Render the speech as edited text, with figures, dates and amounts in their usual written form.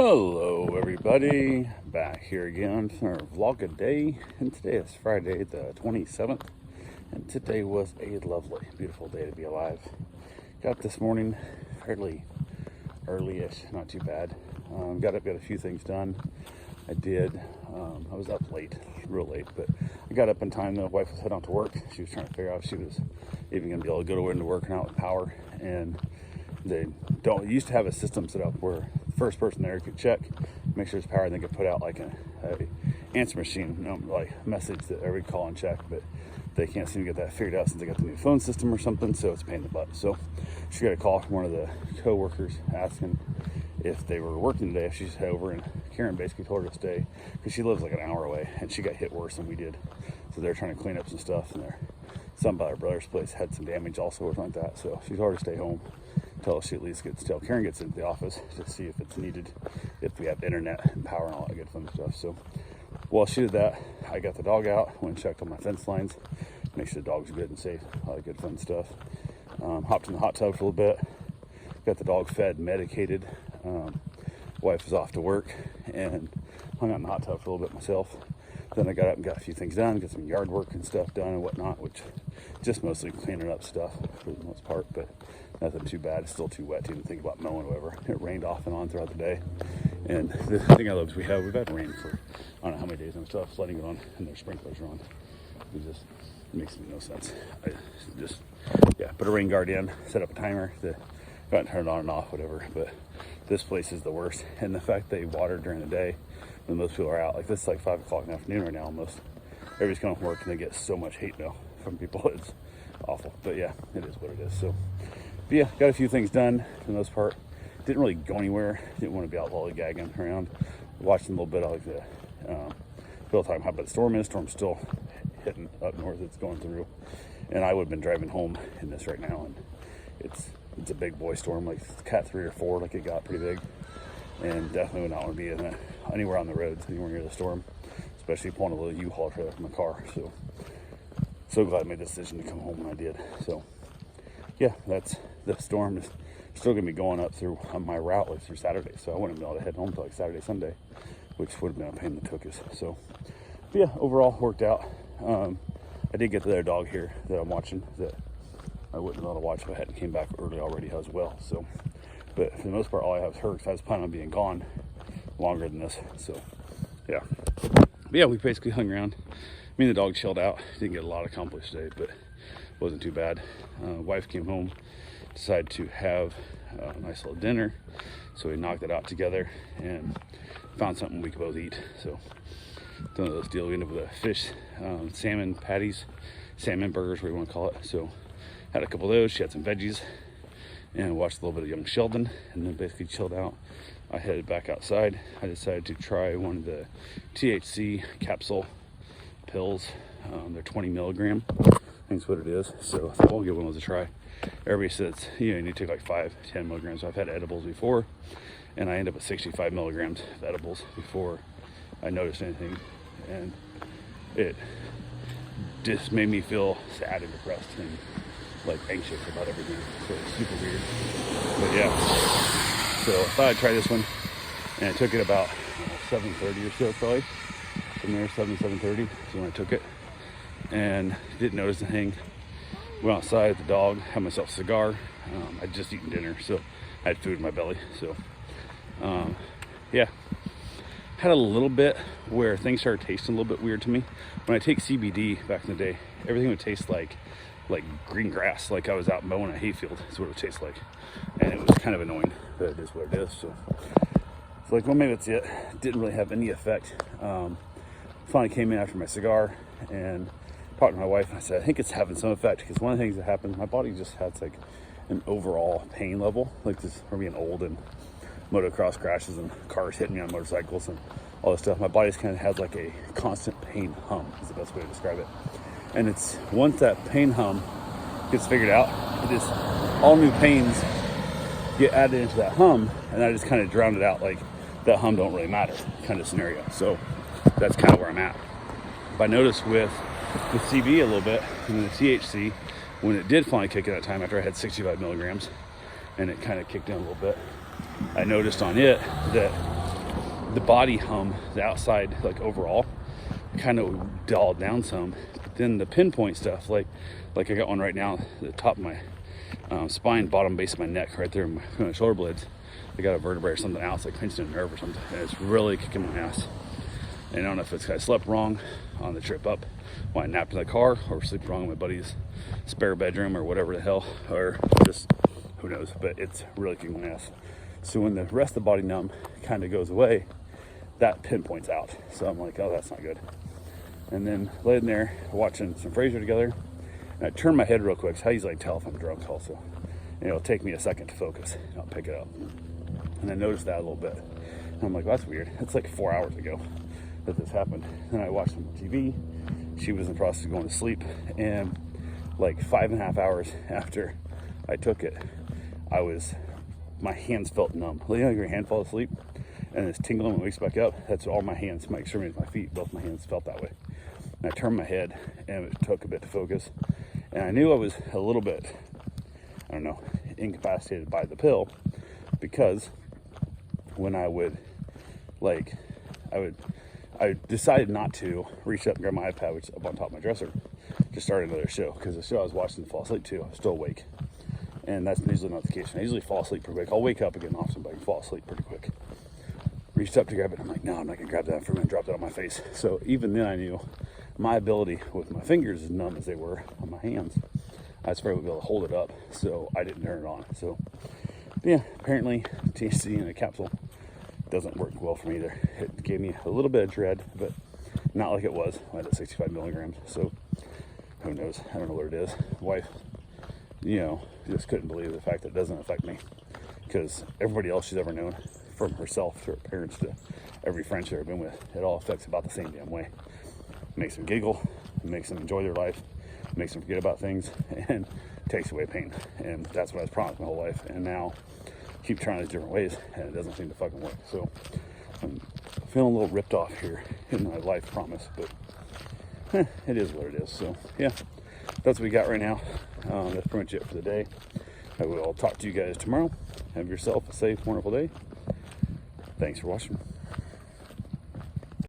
Hello everybody, back here again for our vlog a day, and today is Friday the 27th, and today was a lovely, beautiful day to be alive. Got up this morning fairly early-ish, not too bad. Got up, got a few things done. I did. I was up late, real late, but I got up in time. The wife was heading out to work. She was trying to figure out if she was even going to be able to go into work or not with power, and they used to have a system set up where the first person there could check, make sure it's powered, and they could put out like a answer machine, like message that everybody call and check, but they can't seem to get that figured out since they got the new phone system or something, so it's a pain in the butt. So she got a call from one of the co-workers asking if they were working today, if she's over, and Karen basically told her to stay because she lives like an hour away and she got hit worse than we did. So they're trying to clean up some stuff, and some by her brother's place had some damage also or something like that. So she told her to stay home until she at least till Karen gets into the office to see if it's needed, if we have internet and power and all that good fun stuff. So while she did that, I got the dog out, went and checked on my fence lines, make sure the dog's good and safe, all that good fun stuff. Hopped in the hot tub for a little bit, got the dog fed, medicated. Wife was off to work and hung out in the hot tub for a little bit myself. Then I got up and got a few things done, got some yard work and stuff done and whatnot, which just mostly cleaning up stuff for the most part, but nothing too bad. It's still too wet to even think about mowing or whatever. It rained off and on throughout the day. And the thing I love is we've had rain for I don't know how many days, and stuff flooding it on and their sprinklers are on. It makes no sense. I just put a rain guard in, set up a timer to go and turn it on and off, whatever. But this place is the worst. And the fact they water during the day when most people are out, like this is like 5 o'clock in the afternoon right now almost. Everybody's coming from work and they get so much hate mail from people. It's awful. But yeah, it is what it is. So but yeah, got a few things done for the most part. Didn't really go anywhere. Didn't want to be out lollygagging around. Watched a little bit of like the Bill talking about the storm. The storm's still hitting up north. It's going through, and I would have been driving home in this right now, and it's a big boy storm, like Cat 3 or 4, like it got pretty big, and definitely would not want to be anywhere on the roads, anywhere near the storm, especially pulling a little U-Haul trailer from my car. So glad I made the decision to come home when I did. So yeah, that's the storm is still gonna be going up through my route like through Saturday, so I wouldn't be able to head home till like Saturday, Sunday, which would have been a pain in the tuchus. So but yeah, overall worked out. I did get the other dog here that I'm watching that I wouldn't be able to watch if I hadn't came back early already as well. So, but for the most part, all I have is her because I was planning on being gone longer than this. So, yeah. But yeah, we basically hung around. Me and the dog chilled out. Didn't get a lot accomplished today, but wasn't too bad. Wife came home, decided to have a nice little dinner. So we knocked it out together and found something we could both eat. So, it's one of those deals. We ended up with a fish, salmon patties, salmon burgers, whatever you want to call it. So, had a couple of those. She had some veggies and watched a little bit of Young Sheldon and then basically chilled out. I headed back outside. I decided to try one of the THC capsule pills. They're 20 milligram. I think that's what it is. So I thought I'll give one of those a try. Everybody says, you need to take like 5-10 milligrams. So I've had edibles before, and I end up with 65 milligrams of edibles before I noticed anything. And it just made me feel sad and depressed and like anxious about everything. So it's super weird. But yeah, so I thought I'd try this one, and I took it about 7:30 or so, probably from there, 7:30. So when I took it, and didn't notice anything. Went outside with the dog, had myself a cigar. I'd just eaten dinner, so I had food in my belly. So yeah, had a little bit where things started tasting a little bit weird to me. When I take CBD back in the day, everything would taste like green grass, like I was out mowing a hayfield. That's what it would taste like, and it was kind of annoying, but it is what it is. So like, well, maybe that's it. Didn't really have any effect. Finally came in after my cigar and talked to my wife, and I said, I think it's having some effect, because one of the things that happened, my body just has like an overall pain level, like this from being old and motocross crashes and cars hitting me on motorcycles and all this stuff. My body's kind of has like a constant pain hum is the best way to describe it. And it's once that pain hum gets figured out, it is all new pains get added into that hum, and I just kind of drown it out, like that hum don't really matter kind of scenario. So that's kind of where I'm at. But I noticed with the CB a little bit and the THC, when it did finally kick in that time after I had 65 milligrams and it kind of kicked in a little bit, I noticed on it that the body hum, the outside, like overall, kind of dulled down some. But then the pinpoint stuff, like I got one right now, the top of my spine, bottom base of my neck, right there in my shoulder blades. I got a vertebrae or something out, it's like pinched in a nerve or something, and it's really kicking my ass. And I don't know if it's 'cause I slept wrong on the trip up when I napped in the car, or sleep wrong in my buddy's spare bedroom, or whatever the hell, or just who knows. But it's really kicking my ass. So when the rest of the body numb kind of goes away, that pinpoints out. So I'm like, oh, that's not good. And then laying there watching some Frasier together, and I turn my head real quick. So I usually tell if I'm drunk also, and it'll take me a second to focus, and I'll pick it up. And I noticed that a little bit, and I'm like, well, that's weird. It's like 4 hours ago that this happened. And I watched some TV. She was in the process of going to sleep, and like 5.5 hours after I took it, my hands felt numb. You know, your hand falls asleep and it's tingling and wakes back up. That's all my hands, my extremities, my feet, both my hands felt that way. And I turned my head, and it took a bit to focus. And I knew I was a little bit, I don't know, incapacitated by the pill, because when I decided not to reach up and grab my iPad, which is up on top of my dresser, to start another show, because the show I was watching to fall asleep to, I was still awake. And that's usually not the case. I usually fall asleep pretty quick. I'll wake up again often, but I can fall asleep pretty quick. Reached up to grab it, I'm like, no, I'm not gonna grab that. I'm gonna drop that on my face. So even then I knew my ability with my fingers, as numb as they were on my hands, I was probably able to hold it up, so I didn't turn it on. So yeah, apparently THC in a capsule doesn't work well for me either. It gave me a little bit of dread, but not like it was when I had 65 milligrams. So who knows? I don't know what it is. Wife, just couldn't believe the fact that it doesn't affect me, because everybody else she's ever known, from herself to her parents to every friend she's ever been with, it all affects about the same damn way. It makes them giggle, it makes them enjoy their life, it makes them forget about things, and takes away pain. And that's what I was promised my whole life. And now I keep trying these different ways, and it doesn't seem to fucking work. So I'm feeling a little ripped off here in my life promise, but it is what it is. So yeah, that's what we got right now. That's pretty much it for the day. I will talk to you guys tomorrow. Have yourself a safe, wonderful day. Thanks for watching.